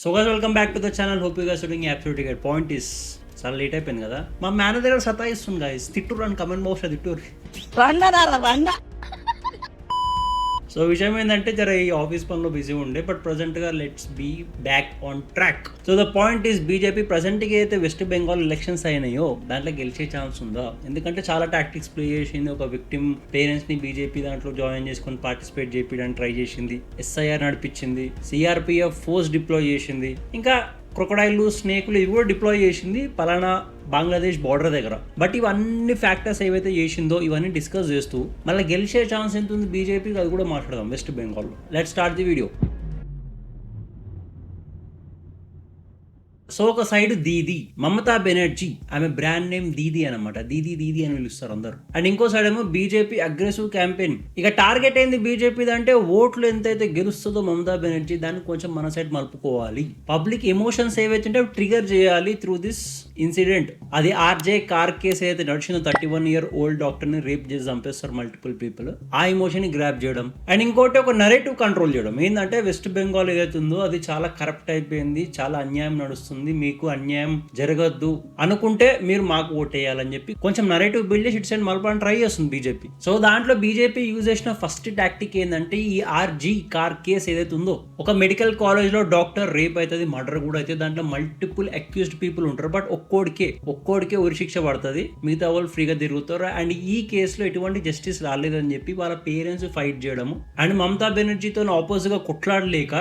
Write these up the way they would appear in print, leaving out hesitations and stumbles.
So guys welcome back to the channel. Hope you guys are doing absolutely great. Point is చాలా late అయిపోయింది కదా, మా manager సతాయిస్తుంది guys. తిట్టురు అని comment box తిట్టురు. So విషయం ఏంటంటే జర ఈ ఆఫీస్ పనిలో బిజీ ఉండే, బట్ ప్రజెంట్గా let's be back on track. So the point is BJP ప్రజెంట్గా అయితే వెస్ట్ బెంగాల్ ఎలక్షన్స్ అయినాయో దాంట్లో గెలిచే ఛాన్స్ ఉందా? ఎందుకంటే చాలా టాక్టిక్స్ ప్లే చేసింది. ఒక విక్టిమ్ పేరెంట్స్ని బీజేపీ దాంట్లో జాయిన్ చేసుకొని పార్టిసిపేట్ చేయడానికి ట్రై చేసింది, ఎస్ఐఆర్ నడిపించింది, సిఆర్పిఎఫ్ ఫోర్స్ డిప్లాయ్ చేసింది, ఇంకా క్రొకడైల్లు, స్నేకులు ఇవి కూడా డిప్లాయ్ చేసింది పలానా బంగ్లాదేశ్ బార్డర్ దగ్గర. బట్ ఇవన్నీ ఫ్యాక్టర్స్ ఏవైతే చేసిందో ఇవన్నీ డిస్కస్ చేస్తూ మళ్ళీ గెలిచే ఛాన్స్ ఎంత ఉంది బీజేపీకి అది కూడా మాట్లాడదాం వెస్ట్ బెంగాల్లో. Let's start the video. So ఒక సైడ్ దీది మమతా బెనర్జీ, ఆమె బ్రాండ్ నేమ్ దీది అనమాట, దీది దీది అని పిలుస్తారు అందరు. అండ్ ఇంకో సైడ్ ఏమో బీజేపీ అగ్రెసివ్ క్యాంపెయిన్. ఇక టార్గెట్ ఏంది బీజేపీ అంటే ఓట్లు ఎంతైతే గెలుస్తుందో మమతా బెనర్జీ దాన్ని కొంచెం మన సైడ్ మలుపుకోవాలి, పబ్లిక్ ఎమోషన్స్ ఏవైతే ఉంటే ట్రిగర్ చేయాలి త్రూ దిస్ ఇన్సిడెంట్. అది ఆర్జే కార్ కేసు అయితే నడిచిన 31 year old డాక్టర్ ని రేప్ చేసి చంపేస్తారు మల్టిపుల్ పీపుల్, ఆ ఎమోషన్ ని గ్రాప్ చేయడం. అండ్ ఇంకోటి ఒక నరేటివ్ కంట్రోల్ చేయడం. ఏంటంటే వెస్ట్ బెంగాల్ ఏదైతే ఉందో అది చాలా కరప్ట్ అయిపోయింది, చాలా అన్యాయం నడుస్తుంది, మీకు అన్యాయం జరగద్దు అనుకుంటే మీరు మాకు ఓటేయాలని చెప్పి కొంచెం నరేటివ్ బిల్డ్ చేసి ఇటు సైడ్ మలపడానికి ట్రై చేస్తుంది బీజేపీ. సో దాంట్లో బీజేపీ యూజ్ చేసిన ఫస్ట్ టాక్టిక్ ఏంటంటే ఈ ఆర్జీ కార్ కేసు ఏదైతే ఉందో, ఒక మెడికల్ కాలేజ్ లో డాక్టర్ రేప్ అవుతుంది, మర్డర్ కూడా అయితే, దాంట్లో మల్టిపుల్ అక్యూజ్డ్ పీపుల్ ఉంటారు, బట్ ఒక్కోడికే ఉరి శిక్ష పడుతుంది, మిగతా వాళ్ళు ఫ్రీగా తిరుగుతారు. అండ్ ఈ కేసులో ఎటువంటి జస్టిస్ రాలేదని చెప్పి వాళ్ళ పేరెంట్స్ ఫైట్ చేయడము. అండ్ మమతా బెనర్జీతో ఆపోజిట్ గా కొట్లాడలేక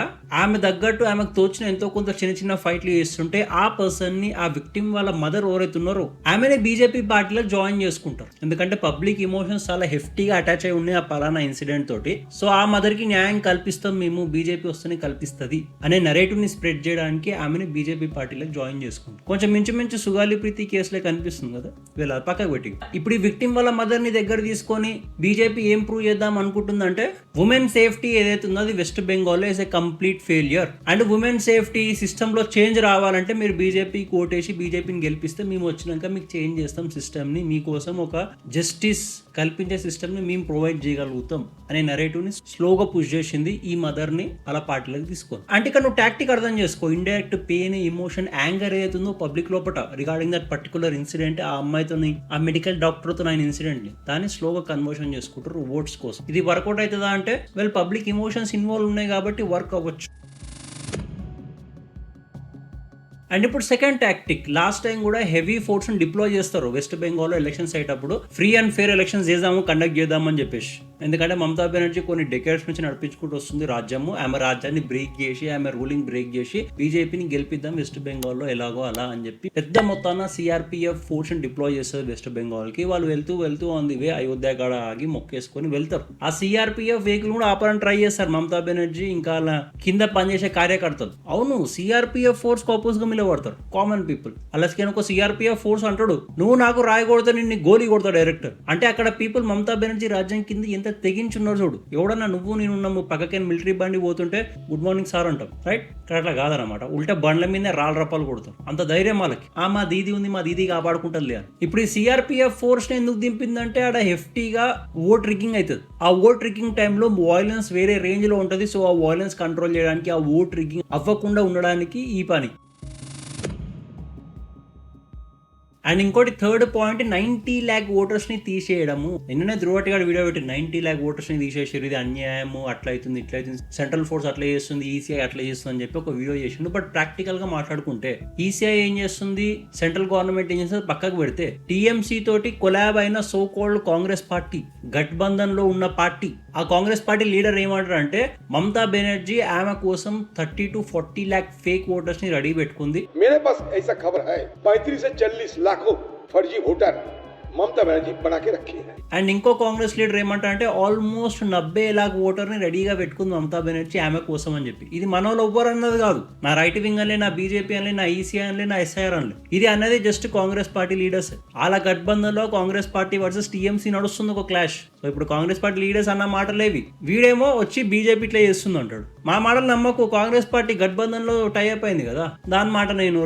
ఆమె తగ్గట్టు ఆమెకు తోచిన ఎంతో కొంత చిన్న చిన్న ఫైట్లు చేస్తుంటే ఆ పర్సన్ ని, ఆ విక్టిమ్ వాళ్ళ మదర్ ఎవరైతే ఉన్నారో ఆమెనే బీజేపీ పార్టీలో జాయిన్ చేసుకుంటారు. ఎందుకంటే పబ్లిక్ ఎమోషన్స్ చాలా హెఫ్టీగా అటాచ్ అయి ఉన్నాయి ఆ పలానా ఇన్సిడెంట్ తోటి. సో ఆ మదర్ కి న్యాయం కల్పిస్తాం మేము, బీజేపీ వస్తేనే కల్పిస్తుంది అనే నరేటివ్ ని స్ప్రెడ్ చేయడానికి ఆమెని బీజేపీ పార్టీలో జాయిన్ చేసుకుంటారు. కొంచెం మించు సుగాలి ప్రీతి కేసులే కనిపిస్తుంది కదా, వీళ్ళ పక్కకు పెట్టి. ఇప్పుడు ఈ విక్టిమ్ వాళ్ళ మదర్ ని దగ్గర తీసుకొని బీజేపీ ఏం ప్రూవ్ చేద్దాం అనుకుంటుందంటే ఉమెన్ సేఫ్టీ ఏదైతే ఉందో అది west Bengal is a complete failure. And women safety system లో చేంజ్ రావాలంటే మీరు బీజేపీకి ఓటేసి బీజేపీని గెలిపిస్తే మేము వచ్చినాక మీకు చేంజ్ చేస్తాం సిస్టమ్ ని, మీకోసం ఒక జస్టిస్ కల్పించే సిస్టమ్ ని మేము ప్రొవైడ్ చేయగలుగుతాం అనే నరేటివ్ ని స్లోగా పుష్ చేసింది ఈ మదర్ ని అలా పార్టీలోకి తీసుకొని. అంటే ఇక్కడ నువ్వు టాక్టిక్ అర్థం చేసుకో, ఇండైరెక్ట్ పెయిన్, ఎమోషన్, యాంగర్ ఏదైతుందో పబ్లిక్ లోపల రిగార్డింగ్ దట్ పర్టికులర్ ఇన్సిడెంట్, ఆ అమ్మాయితో, ఆ మెడికల్ డాక్టర్ తో అయిన ఇన్సిడెంట్ ని దాన్ని స్లోగా కన్వర్షన్ చేసుకుంటారు ఓట్స్ కోసం. ఇది వర్కౌట్ అవుతుందా అంటే వెల్ పబ్లిక్ ఎమోషన్స్ ఇన్వాల్వ్ ఉన్నాయి కాబట్టి వర్క్ అవ్వచ్చు. అండ్ ఇప్పుడు సెకండ్ టాక్టిక్, లాస్ట్ టైం కూడా హెవీ ఫోర్స్ ని డిప్లాయ్ చేస్తారు వెస్ట్ బెంగాల్లో ఎలక్షన్స్ అయ్యేటప్పుడు, free and fair elections conduct చేద్దామని చెప్పేసి. ఎందుకంటే మమతా బెనర్జీ కొన్ని డెకేడ్స్ నుంచి నడిపించుకుంటూ వస్తుంది రాజ్యము, ఆమె రాజ్యాన్ని బ్రేక్ చేసి, ఆమె రూలింగ్ బ్రేక్ చేసి బీజేపీని గెలిపిద్దాం వెస్ట్ బెంగాల్లో ఎలాగో అలా అని చెప్పి పెద్ద మొత్తాన సిఆర్పిఎఫ్ ఫోర్స్ ని డిప్లాయ్ చేస్తారు వెస్ట్ బెంగాల్ కి. వాళ్ళు వెళ్తూ ఆన్ ది వే అయోధ్య కాడ ఆగి మొక్కేసుకొని వెళ్తారు. ఆ సిఆర్పిఎఫ్ వెహికల్ కూడా ఆపడానికి ట్రై చేస్తారు మమతా బెనర్జీ ఇంకా అలా కింద పనిచేసే కార్యకర్తలు. అవును, సిఆర్పిఎఫ్ ఫోర్స్ ఆపోజ్ గా పడతారు కామన్ పీపుల్. అలాగే ఒక సిఆర్పిఎఫ్ ఫోర్స్ అంటాడు నువ్వు నాకు రాయి కొడతా, నిన్ను గోలీ కొడతాడు డైరెక్టర్. అంటే అక్కడ పీపుల్ మమతా బెనర్జీ రాజ్యం కింద ఎంత తెగించున్నారు చూడు. ఎవడన్నా నువ్వు నేను పక్కకైనా మిలిటరీ బండి పోతుంటే గుడ్ మార్నింగ్ సార్ అంటాం, రైట్? ఇక్కడ అట్లా కాదనమాట, ఉల్టా బండ్ల మీద రాళ్ళ రప్పాలు కొడతారు. అంత ధైర్యం వాళ్ళకి. మా దీది ఉంది, మా దీది కాపాడుకుంటుంది లేదు. ఇప్పుడు ఈ సిఆర్పిఎఫ్ ఫోర్స్ ని ఎందుకు దింపిందంటే ఆడ హెఫ్టీగా ఓట్ రిగ్గింగ్ అవుతుంది. ఆ ఓట్ రిగ్గింగ్ టైంలో వాయిలెన్స్ వేరే రేంజ్ లో ఉంటుంది. సో ఆ వాయిలెన్స్ కంట్రోల్ చేయడానికి, ఆ ఓట్ రిగ్గింగ్ అవ్వకుండా ఉండడానికి ఈ పని. అండ్ ఇంకోటి థర్డ్ పాయింట్, 90 lakh ఓటర్స్ ని తీసేయడము. నిన్ననే ధ్రువటి గారు వీడియో పెట్టి 90 lakh ఓటర్స్ ని తీసేసారు, ఇది అన్యాయము, అట్లా అవుతుంది, ఇట్లా అవుతుంది, సెంట్రల్ ఫోర్స్ అట్లా చేస్తుంది, ఈసీఐ అట్లా చేస్తుంది అని చెప్పి ఒక వీడియో చేసిండు. బట్ ప్రాక్టికల్ గా మాట్లాడుకుంటే ఈసీఐ ఏం చేస్తుంది, సెంట్రల్ గవర్నమెంట్ ఏం చేస్తుంది పక్కకు పెడితే, టీఎంసీ తోటి కొలాబ్ అయిన so cold Congress party, gathbandhan లో ఉన్న పార్టీ, ఆ కాంగ్రెస్ పార్టీ లీడర్ ఏమంటారు అంటే మమతా బెనర్జీ ఆమె కోసం 30 to 40 lakh ఫేక్ ఓటర్స్ ని రెడీ పెట్టుకుంది. फर्जी वोटर ममता बनर्जी बना के रखी है. అండ్ ఇంకో కాంగ్రెస్ లీడర్ ఏమంటారంటే ఆల్మోస్ట్ 70 lakh ఓటర్ ని రెడీగా పెట్టుకుంది మమతా బెనర్జీ ఆమె కోసం అని చెప్పి. ఇది మన వాళ్ళు ఎవ్వరు అన్నది కాదు, నా రైట్ వింగ్ అనిలే, నా బీజేపీ అనిలే, నా ఈసీఐ అనిలే, నా ఎస్ఐఆర్ అనిలే, ఇది అన్నది జస్ట్ కాంగ్రెస్ పార్టీ లీడర్స్. అలా గఠబంధన్ లో కాంగ్రెస్ పార్టీ వర్సెస్ టీఎంసీ నడుస్తుంది ఒక క్లాష్. సో ఇప్పుడు కాంగ్రెస్ పార్టీ లీడర్స్ అన్న మాటలేవి, వీడేమో వచ్చి బీజేపీ ఇట్లా చేస్తుంది అంటాడు. మా మాటలు నమ్మకు, కాంగ్రెస్ పార్టీ గఠబంధన్లో టైఅప్ అయింది కదా, దాని మాట నేను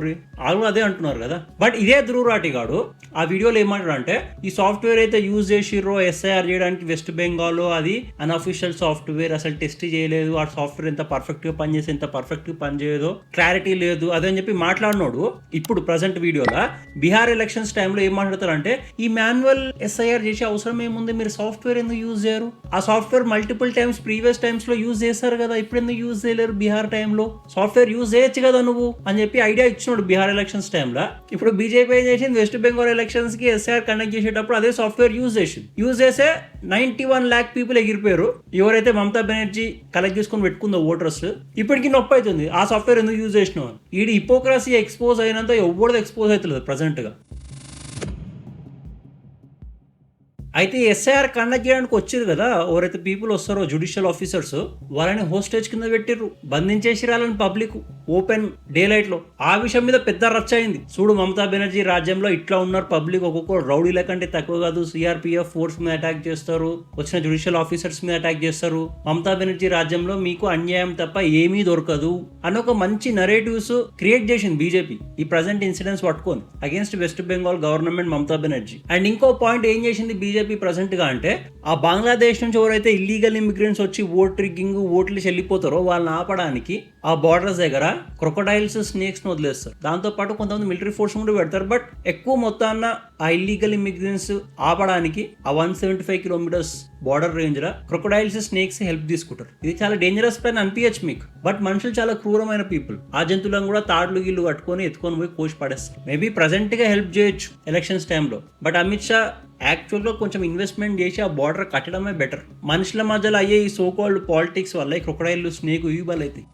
వాళ్ళు అదే అంటున్నారు కదా. బట్ ఇదే ధ్రువరాటి గాడు ఆ వీడియోలో ఏమంటాడు అంటే, ఈ సాఫ్ట్వేర్ అయితే యూజ్ చేసిర్రో ఎస్ఐఆర్ చేయడానికి వెస్ట్ బెంగాల్ అది అన్అఫిషియల్ సాఫ్ట్వేర్, అసలు టెస్ట్ చేయలేదు, ఆ సాఫ్ట్వేర్ ఎంత పర్ఫెక్ట్ గా పనిచేసి ఎంత పర్ఫెక్ట్ గా పనిచేయదో క్లారిటీ లేదు అదని చెప్పి మాట్లాడినోడు ఇప్పుడు ప్రజెంట్ వీడియోలో బీహార్ ఎలక్షన్స్ టైంలో ఏం మాట్లాడతారంటే, ఈ మాన్యువల్ ఎస్ఐఆర్ చేసే అవసరం ఏముంది, మీరు సాఫ్ట్వేర్ ఎందుకు యూజ్ చేయరు, ఆ software multiple times previous times లో యూజ్ చేశారు కదా, ఇప్పుడు ఎందుకు యూజ్ చేయలేరు, బీహార్ టైంలో సాఫ్ట్వేర్ యూజ్ చేయొచ్చు కదా నువ్వు అని చెప్పి ఐడియా ఇచ్చినాడు బీహార్ ఎలక్షన్స్ టైంలో. ఇప్పుడు బీజేపీ ఏం చేసింది, వెస్ట్ బెంగాల్ ఎలక్షన్స్ కి ఎస్ఐఆర్ కండక్ట్ చేసేటప్పుడు అదే సాఫ్ట్వేర్ యూజ్ చేసే 91 lakh పీపుల్ ఎగిరిపోయారు. ఎవరైతే మమతా బెనర్జీ కలెక్ట్ చేసుకొని పెట్టుకుందో ఓటర్స్, ఇప్పటికీ నొప్పి అవుతుంది ఆ సాఫ్ట్వేర్ ఎందుకు యూజ్ చేసినావు. ఈ హిపోక్రసీ ఎక్స్పోజ్ అయినంత ఎవరిది ఎక్స్పోజ్ అవుతుంది ప్రజెంట్ గా. అయితే ఎస్ఐఆర్ కండక్ట్ చేయడానికి వచ్చారు కదా, ఎవరైతే పీపుల్ వస్తారో జ్యుడిషియల్ ఆఫీసర్స్, వాళ్ళని హోస్టేజ్ కింద పెట్టిర్రు, బంధించేసి రాలని పబ్లిక్ ఓపెన్ డే లైట్ లో. ఆ విషయం మీద పెద్ద రచ్చ అయింది. చూడు మమతా బెనర్జీ రాజ్యంలో ఇట్లా ఉన్నారు పబ్లిక్, ఒక్కొక్క రౌడీల కంటే తక్కువ కాదు, సిఆర్పిఎఫ్ ఫోర్స్ మీద అటాక్ చేస్తారు, వచ్చిన జ్యుడిషియల్ ఆఫీసర్స్ మీద అటాక్ చేస్తారు, మమతా బెనర్జీ రాజ్యంలో మీకు అన్యాయం తప్ప ఏమీ దొరకదు అని ఒక మంచి నరేటివ్స్ క్రియేట్ చేసింది బీజేపీ ఈ ప్రజెంట్ ఇన్సిడెంట్స్ పట్టుకొని against west Bengal government Mamata Banerjee. And ఇంకో పాయింట్ ఏం చేసింది బీజేపీ ప్రెసెంట్ గా అంటే, ఆ బంగ్లాదేశ్ నుంచి ఎవరైతే ఇల్లీగల్ ఇమిగ్రెంట్స్ వచ్చి ఓట్ రిగ్గింగ్ ఓట్లు చెల్లిపోతారో వాళ్ళని ఆపడానికి ఆ బార్డర్స్ దగ్గర క్రొకడైల్స్ స్నేక్స్ ని వదిలేస్తారు. దాంతో పాటు కొంతమంది మిలిటరీ ఫోర్స్ కూడా పెడతారు. బట్ ఎక్కువ మొత్తాన్న ఆ ఇల్లీగల్ ఇమిగ్రెంట్స్ ఆపడానికి ఆ 175 kilometers బార్డర్ రేంజ్ లో క్రొకడైల్స్ స్నేక్స్ హెల్ప్ తీసుకుంటారు. ఇది చాలా డేంజరస్ ప్లాన్ అనిపించచ్చు మీకు, బట్ మనుషులు చాలా క్రూరమైన పీపుల్. ఆ జంతువులను కూడా తాడులు గిల్లు కట్టుకొని ఎత్తుకొని పోయి కోసి పడేస్తారు. మేబీ ప్రజెంట్ గా హెల్ప్ చేయొచ్చు ఎలక్షన్స్ టైంలో, బట్ అమిత్ షా యాక్చువల్గా కొంచెం ఇన్వెస్ట్మెంట్ చేసి ఆ బార్డర్ కట్టడమే బెటర్. మనుషుల మధ్యలో అయ్యే ఈ సోకాల్డ్ పాలిటిక్స్ వల్ల ఈ క్రొకడైల్ స్నేక్ ఇవ్వాలి అవుతాయి.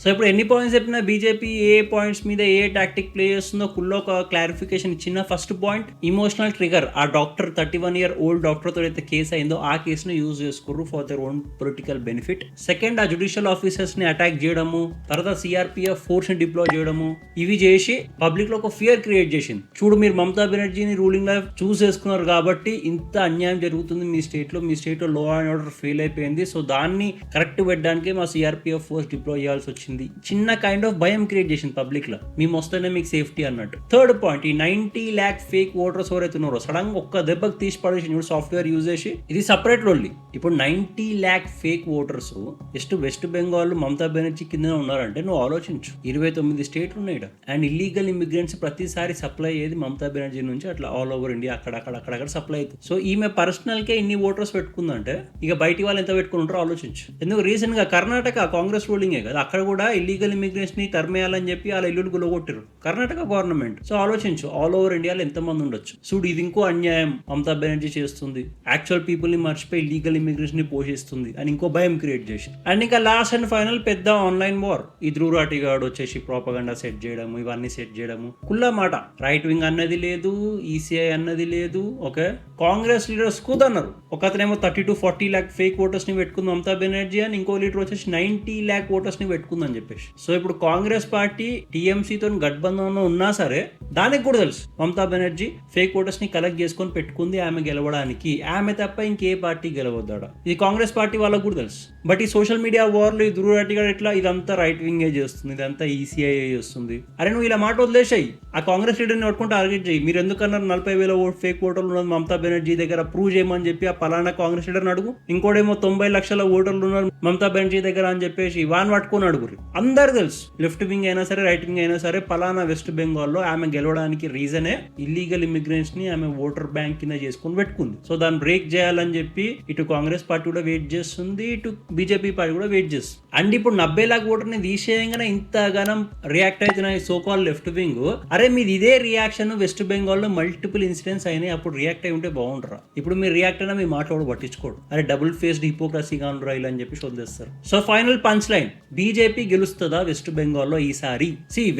సో ఇప్పుడు ఎన్ని పాయింట్స్ చెప్పినా బీజేపీ ఏ పాయింట్స్ మీద ఏ టాక్టిక్ ప్లే చేస్తుందో కుల్లో ఒక క్లారిఫికేషన్ ఇచ్చిన. First point, emotional trigger. ఆ డాక్టర్ 31-year-old డాక్టర్ తో అయితే కేసు అయిందో ఆ కేసును యూజ్ చేసుకుర్రు for their own political benefit. Second, ఆ జుడిషియల్ ఆఫీసర్స్ ని అటాక్ చేయడము, తర్వాత సిఆర్పిఎఫ్ ఫోర్స్ ని డిప్లాయ్ చేయడము, ఇవి చేసి పబ్లిక్ లో ఒక ఫియర్ క్రియేట్ చేసింది. చూడు మీరు మమతా బెనర్జీని రూలింగ్ లైఫ్ చూస్ చేసుకున్నారు కాబట్టి ఇంత అన్యాయం జరుగుతుంది మీ స్టేట్ లో లా అండ్ ఆర్డర్ ఫెయిల్ అయిపోయింది, సో దాన్ని కరెక్ట్ పెట్టడానికే మా సిఆర్పిఎఫ్ ఫోర్స్ డిప్లాయ్ చేయాల్సి వచ్చింది. చిన్న కైండ్ ఆఫ్ భయం క్రియేట్ చేసింది పబ్లిక్ లో, మేము వస్తేనే మీకు సేఫ్టీ అన్నట్టు. థర్డ్ పాయింట్, ఈ 90 lakh ఫేక్ ఓటర్స్ ఎవరైతే ఉన్నారో సడన్ గా ఒక్క దెబ్బకి తీసి పడేసి సాఫ్ట్వేర్ యూజ్ చేసి, ఇది సపరేట్ లొల్లి. ఇప్పుడు 90 lakh fake voters just west Bengal Mamata Banerjee కింద ఉన్నారంటే నువ్వు ఆలోచించు, 29 స్టేట్లు ఉన్నాయి. అండ్ ఇల్లీగల్ ఇమిగ్రెంట్స్ ప్రతిసారి సప్లై అయ్యేది మమతా బెనర్జీ నుంచి, అట్లా ఆల్ ఓవర్ ఇండియా అక్కడక్కడ సప్లై అవుతుంది. సో ఈమె పర్సనల్ కే ఇన్ని ఓటర్స్ పెట్టుకుందంటే ఇక బయటి వాళ్ళు ఎంత పెట్టుకుని ఉంటారో ఆలోచించు. ఎందుకు రీసెంట్ గా కర్ణాటక కాంగ్రెస్ రూలింగే కదా, అక్కడ కూడా ఇల్లీగల్ ఇమిగ్రెంట్స్ ని తరిమేయాలని చెప్పి వాళ్ళ ఇల్లు గులగొట్టారు కర్ణాటక గవర్నమెంట్. సో ఆలోచించు ఆల్ ఓవర్ ఇండియాలో ఎంతమంది ఉండొచ్చు. చూడు ఇది ఇంకో అన్యాయం మమతా బెనర్జీ చేస్తుంది, యాక్చువల్ పీపుల్ ని మర్చిపోయి ఇల్లీగల్ ఇమిగ్రెంట్స్ ని పోషిస్తుంది అని ఇంకో భయం క్రియేట్ చేసి. అండ్ ఇంకా లాస్ట్ అండ్ ఫైనల్ పెద్ద ఆన్లైన్ వార్. ఈ ధ్రువరాటి గాడు వచ్చేసి ప్రోపగండా సెట్ చేయడం, ఇవన్నీ సెట్ చేయడము, కుల్లా మాట రైట్ వింగ్ అన్నది లేదు, ఈసీఐ అన్నది లేదు. ఓకే, కాంగ్రెస్ లీడర్స్ కూదన్నారు. ఒకతనేమో 30 to 40 lakh ఫేక్ ఓటర్స్ ని పెట్టుకుంది మమతా బెనర్జీ అని, ఇంకో లీడర్ వచ్చేసి 90 lakh ఓటర్స్ ని పెట్టుకుందని చెప్పేసి. సో ఇప్పుడు కాంగ్రెస్ పార్టీ టీఎంసీతో గఠబంధంలో ఉన్నా సరే దానికి కూడా తెలుసు మమతా బెనర్జీ ఫేక్ ఓటర్స్ ని కలెక్ట్ చేసుకొని పెట్టుకుంది ఆమె గెలవడానికి, ఆమె తప్ప ఇంకే పార్టీ గెలవద్దాడ. ఇది కాంగ్రెస్ పార్టీ వాళ్ళకు కూడా తెలుసు. బట్ ఈ సోషల్ మీడియా వార్లు ఈ ధ్రువరాటి గారు ఇట్లా ఇదంతా రైట్ వింగ్ చేస్తుంది, ఇదంతా ఈసీఐ చేస్తుంది. అరే నువ్వు ఇలా మాట వదిలేసాయి, ఆ కాంగ్రెస్ లీడర్ని పట్టుకుంటే టార్గెట్ చేయి. మీరు ఎందుకన్నారు 40,000 ఫేక్ ఓటర్లు ఉన్నది మమతా బెనర్జీ దగ్గర, ప్రూవ్ చేయమని చెప్పి ఆ పలానా కాంగ్రెస్ లీడర్ని అడుగు. ఇంకోటేమో 90 లక్షల ఓటర్లు ఉన్నారు మమతా బెనర్జీ దగ్గర అని చెప్పేసి వాన్ పట్టుకొని అడుగురు. అందరు తెలుసు లెఫ్ట్ వింగ్ అయినా సరే రైట్ వింగ్ అయినా సరే పలానా వెస్ట్ బెంగాల్లో ఆమె గెలవడానికి రీజనే ఇల్లీగల్ ఇమిగ్రెంట్స్ ని ఆమె ఓటర్ బ్యాంక్ కింద చేసుకుని పెట్టుకుంది. సో దాన్ని బ్రేక్ చేయాలని చెప్పి ఇటు కాంగ్రెస్ పార్టీ కూడా వెయిట్ చేస్తుంది, ఇటు బీజేపీ పార్టీ కూడా వెయిట్ చేస్తుంది. అండ్ ఇప్పుడు 70 lakh ఓటర్ని తీసేయంగానే ఇంతగానం రియాక్ట్ అవుతున్న సోకాల్ లెఫ్ట్ వింగ్, అరే మీది ఇదే రియాక్షన్ వెస్ట్ బెంగాల్లో మల్టిపుల్ ఇన్సిడెంట్స్ అయినాయి, అప్పుడు రియాక్ట్ అయి ఉంటే బాగుంటారా. ఇప్పుడు మీరు రియాక్ట్ అయినా మీ మాట్లాడు పట్టించుకోడు, అరే డబుల్ ఫేస్డ్ హిపోక్రసీగా ఉండరా ఇలా అని చెప్పి వదిలేస్తారు. So final punch line, BJP గెలుస్తుందా వెస్ట్ బెంగాల్లో ఈసారి?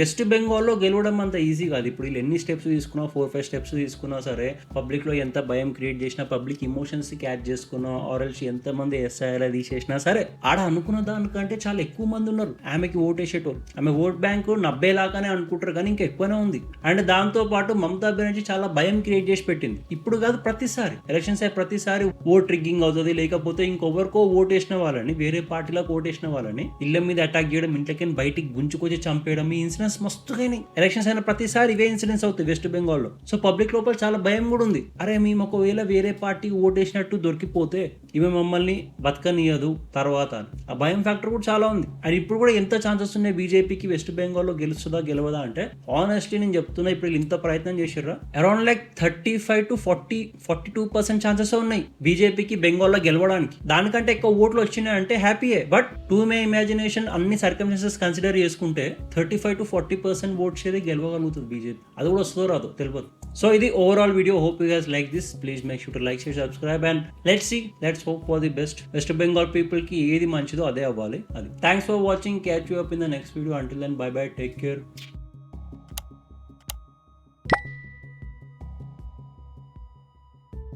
వెస్ట్ బెంగాల్లో గెలవడం అంత ఈజీ కాదు. ఇప్పుడు వీళ్ళు ఎన్ని స్టెప్స్ తీసుకున్నా, 4-5 స్టెప్స్ తీసుకున్నా సరే, పబ్లిక్ లో ఎంత భయం క్రియేట్ చేసినా, పబ్లిక్ ఇమోషన్స్ క్యాచ్ చేసుకున్నా, ఆర్ఎల్స్ ఎంత మంది ఎస్ఐలా తీసేసినా సరే, ఆడ అనుకున్న దానికంటే చాలా ఎక్కువ మంది ఉన్నారు ఆమెకి ఓటేసేటోళ్ళు. ఆమె ఓట్ బ్యాంకు 90 లాగానే అనుకుంటారు కానీ ఇంకా ఎక్కువనే ఉంది. అండ్ దాంతో పాటు మమతా బెనర్జీ చాలా భయం క్రియేట్ చేసి పెట్టింది. ఇప్పుడు కాదు, ప్రతిసారి ఎలక్షన్స్ అయ్యే ప్రతిసారి ఓట్ ట్రిగ్గింగ్ అవుతుంది, లేకపోతే ఇంకొవరికో ఓటేసిన వాళ్ళని, వేరే పార్టీలకు ఓటేసిన వాళ్ళని ఇళ్ళ మీద అటాక్ చేయడం, ఇంట్లోకి బయటికి గుంజుకొచ్చి చంపేయడం, ఈ ఇన్సిడెంట్స్ మస్తుగానే. ఎలక్షన్స్ అయిన ప్రతిసారి ఇవే ఇన్సిడెంట్స్ అవుతాయి వెస్ట్ బెంగాల్లో. సో పబ్లిక్ లోపల చాలా భయం కూడా ఉంది. అరే మేము ఒకవేళ వేరే పార్టీ ఓటేసినట్టు దొరికిపోతే ఇవి మమ్మల్ని బతకనియదు తర్వాత, ఆ భయం ఫ్యాక్టర్ కూడా చాలా ఉంది. అండ్ ఇప్పుడు కూడా ఎంత ఛాన్సెస్ ఉన్నాయి బీజేపీకి వెస్ట్ బెంగాల్లో గెలుస్తుందా గెలవదా అంటే, ఆనెస్ట్లీ నేను చెప్తున్నా, ఇప్పుడు ఇంత ప్రయత్నం చేసిర్రా, అరౌండ్ లైక్ 35 to 42% ఛాన్సెస్ ఉన్నాయి బీజేపీకి బెంగాల్లో గెలవడానికి. దానికంటే ఎక్కువ ఓట్లు వచ్చినాయి అంటే హ్యాపీయే. బట్ టు మై ఇమాజినేషన్ అన్ని సర్కమ్స్టెన్సెస్ కన్సిడర్ చేసుకుంటే 35 to 40% ఓట్ షేర్ గెలవగలుగుతుంది బీజేపీ. అది కూడా వస్తుందో రాదో తెలియదు. సో ఇది overall video. Hope you guys like this. Please make sure to like, share, subscribe and let's hope for the best. West Bengal people కి ఏది మంచిదో అదే అవ్వాలి. అది. Thanks for watching. Catch you up in the next video. Until then bye by, take care.